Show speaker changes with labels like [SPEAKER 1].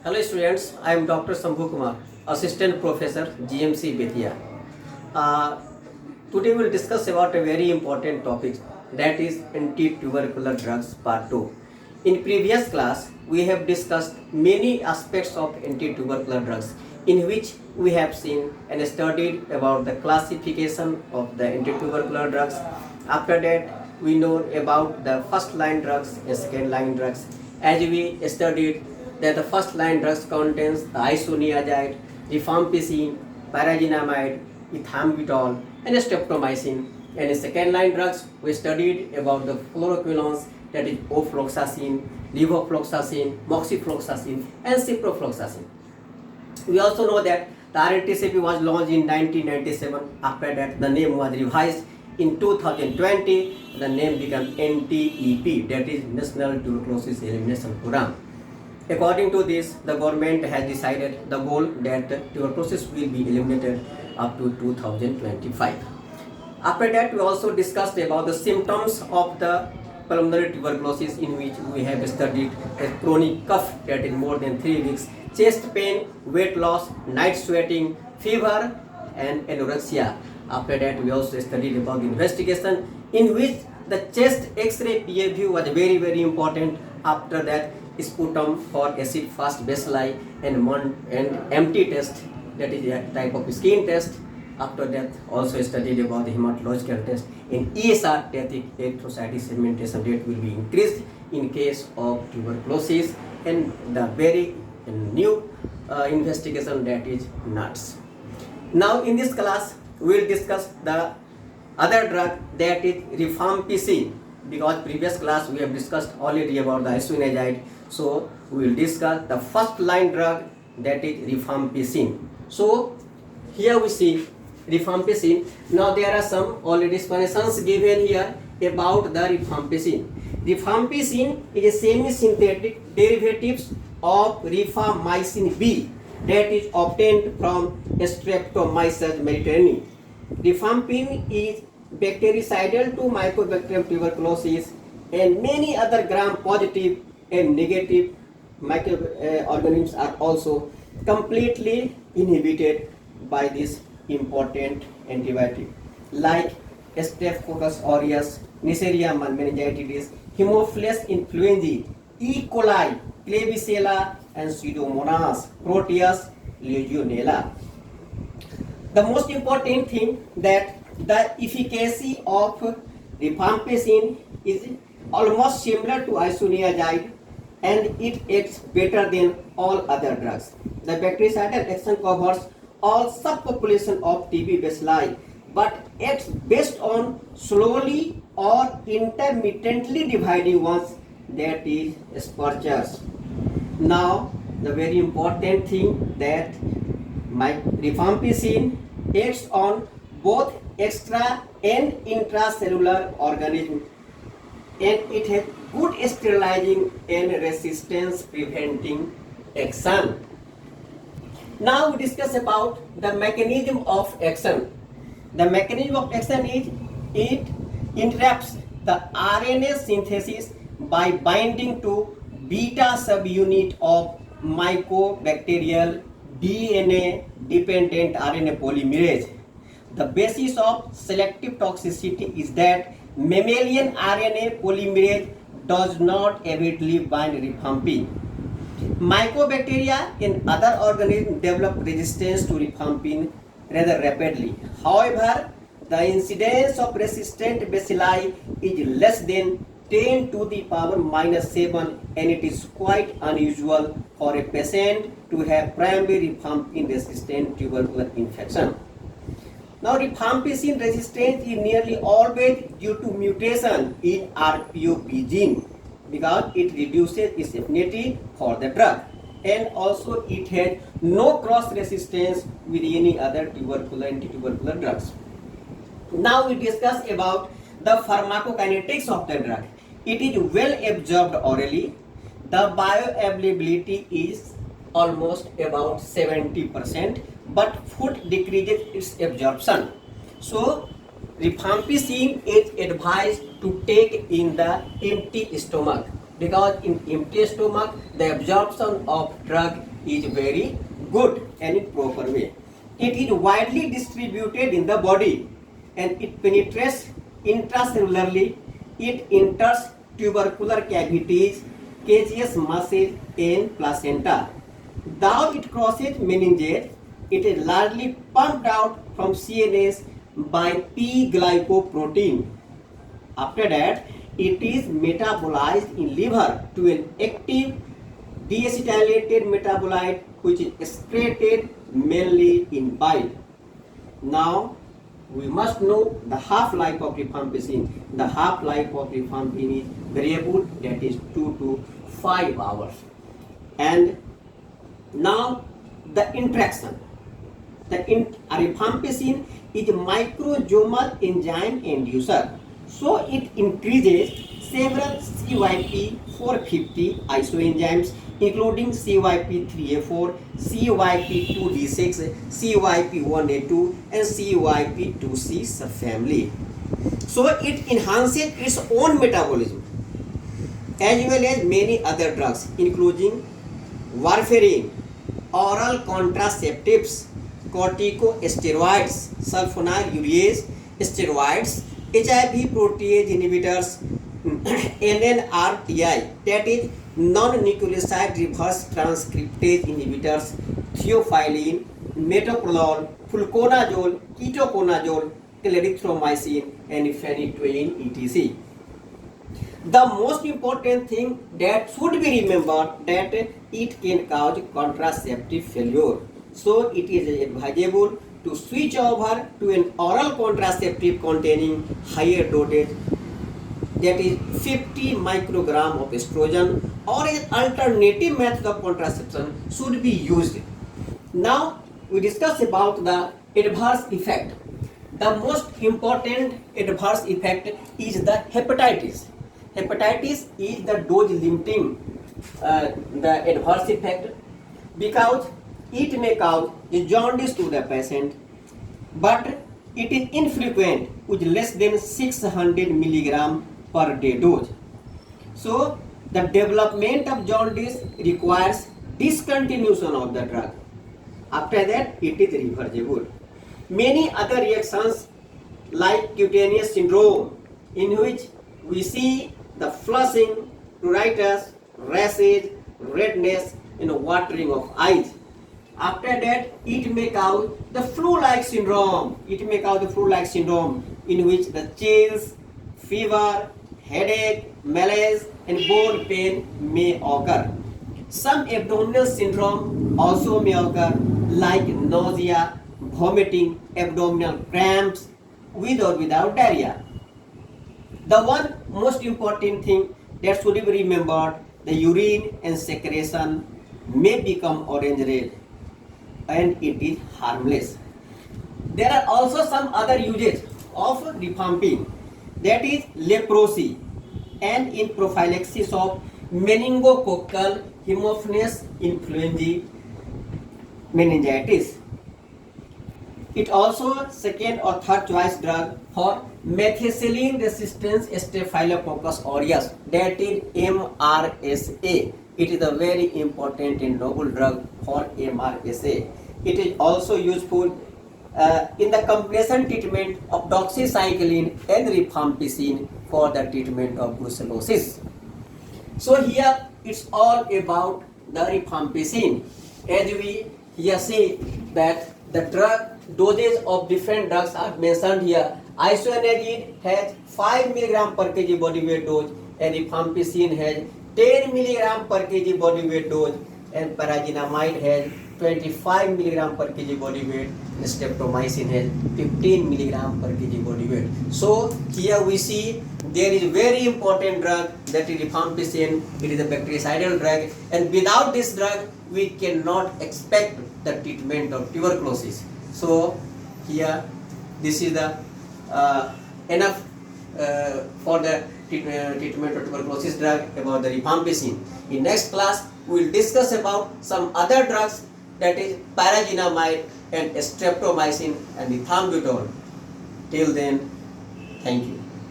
[SPEAKER 1] Hello students, I am Dr. Sambhu Kumar, Assistant Professor GMC Bethia. Uh, Today we will discuss about a very important topic, that is anti-tubercular drugs part 2. In previous class we have discussed many aspects of anti-tubercular drugs, in which we have seen and studied about the classification of the anti-tubercular drugs. After that we know about the first line drugs and second line drugs, as we studied that the first line drugs contains the isoniazid, rifampicin, pyrazinamide, ethambutol, and streptomycin. And in second line drugs, we studied about the fluoroquinolones, that is ofloxacin, levofloxacin, moxifloxacin, and ciprofloxacin. We also know that the RNTCP was launched in 1997. After that, the name was revised in 2020. The name became NTEP, that is National Tuberculosis Elimination Program. According to this, the government has decided the goal that tuberculosis will be eliminated up to 2025. After that, we also discussed about the symptoms of the pulmonary tuberculosis, in which we have studied a chronic cough, that is more than 3 weeks, chest pain, weight loss, night sweating, fever, and anorexia. After that, we also studied about the investigation, in which the chest X-ray peer view was very important. After that, sputum for acid fast bacilli and empty test, that is a type of skin test. After that, also studied about the hematological test. In ESR, erythrocyte segmentation rate will be increased in case of tuberculosis, and the very new investigation, that is NUTS. Now in this class we will discuss the other drug, that is rifampicin, because previous class we have discussed already about the isoniazid. So we will discuss the first line drug, that is rifampicin. So here we see rifampicin. Now there are some already explanations given here about the rifampicin. Rifampicin is a semi-synthetic derivatives of rifamycin B, that is obtained from Streptomyces mediterranei. Rifampicin is bactericidal to Mycobacterium tuberculosis and many other gram-positive and negative microorganisms are also completely inhibited by this important antibiotic, like Staphylococcus aureus, Neisseria meningitidis, Haemophilus influenzae, E. coli, Klebsiella, and Pseudomonas, Proteus, Legionella. The most important thing that the efficacy of rifampicin is almost similar to isoniazid, and it acts better than all other drugs. The bactericidal action covers all subpopulation of TB bacilli, but acts based on slowly or intermittently dividing ones, that is spurchers. Now the very important thing that rifampicin acts on both extra and intracellular organisms, and it has good sterilizing and resistance preventing action. Now we discuss about the mechanism of action. The mechanism of action is it interrupts the RNA synthesis by binding to beta subunit of mycobacterial DNA dependent RNA polymerase. The basis of selective toxicity is that mammalian RNA polymerase does not avidly bind rifampicin. Mycobacteria and other organisms develop resistance to rifampicin rather rapidly. However, the incidence of resistant bacilli is less than 10 to the power minus 7, and it is quite unusual for a patient to have primary rifampicin resistant tubercular infection. Now rifampicin resistance is nearly always due to mutation in RPOP gene, because it reduces its affinity for the drug, and also it has no cross resistance with any other anti-tubercular drugs. Now we discuss about the pharmacokinetics of the drug. It is well absorbed orally. The bioavailability is almost about 70%, but food decreases its absorption. So rifampicin is advised to take in the empty stomach. because in empty stomach the absorption of drug is very good and in proper way. It is widely distributed in the body and it penetrates intracellularly. It enters tubercular cavities, caseous muscles and placenta. Though it crosses meninges, it is largely pumped out from CNS by P-glycoprotein. After that, it is metabolized in liver to an active deacetylated metabolite which is excreted mainly in bile. Now, we must know the half-life of rifampicin. The half-life of rifampicin is variable, that is 2 to 5 hours. And now the interaction. Rifampicin is a microsomal enzyme inducer. So it increases several CYP450 isoenzymes including CYP3A4, CYP2D6, CYP1A2 and CYP2C subfamily. So it enhances its own metabolism as well as many other drugs including warfarin, oral contraceptives, corticosteroids, sulfonylureas, steroids, HIV protease inhibitors, NNRTI, that is non-nucleoside reverse transcriptase inhibitors, theophylline, metoprolol, fluconazole, ketoconazole, clarithromycin, and phenytoin, etc. The most important thing that should be remembered that it can cause contraceptive failure. So it is advisable to switch over to an oral contraceptive containing higher dosage, that is 50 microgram of estrogen, or an alternative method of contraception should be used. Now we discuss about the adverse effect. The most important adverse effect is the hepatitis. Hepatitis is the dose limiting the adverse effect because it may cause jaundice to the patient, but it is infrequent with less than 600 milligram per day dose. So the development of jaundice requires discontinuation of the drug. After that, it is reversible. Many other reactions like cutaneous syndrome, in which we see the flushing, pruritus, rashes, redness, and watering of eyes. After that, it may cause the flu-like syndrome. In which the chills, fever, headache, malaise, and bone pain may occur. Some abdominal syndrome also may occur, like nausea, vomiting, abdominal cramps, with or without diarrhea. The one most important thing that should be remembered, the urine and secretion may become orange red and it is harmless. There are also some other uses of rifampicin, that is leprosy and in prophylaxis of meningococcal Haemophilus influenzae meningitis. It also second or third choice drug for methicillin resistant Staphylococcus aureus, that is MRSA. It is a very important and novel drug for MRSA. It is also useful in the combination treatment of doxycycline and rifampicin for the treatment of brucellosis. So here it's all about the rifampicin. As we here see that the drug doses of different drugs are mentioned here. Isoniazid has 5 mg per kg body weight dose and rifampicin has 10 mg per kg body weight dose and paraginamide has 25 mg per kg body weight and streptomycin has 15 mg per kg body weight. So here we see there is a very important drug, that is rifampicin. It is a bactericidal drug, and without this drug we cannot expect the treatment of tuberculosis. So here this is the enough for the treatment of tuberculosis drug about the rifampicin. In next class we will discuss about some other drugs, that is paraginamide and streptomycin and ethambutol. Till then, thank you.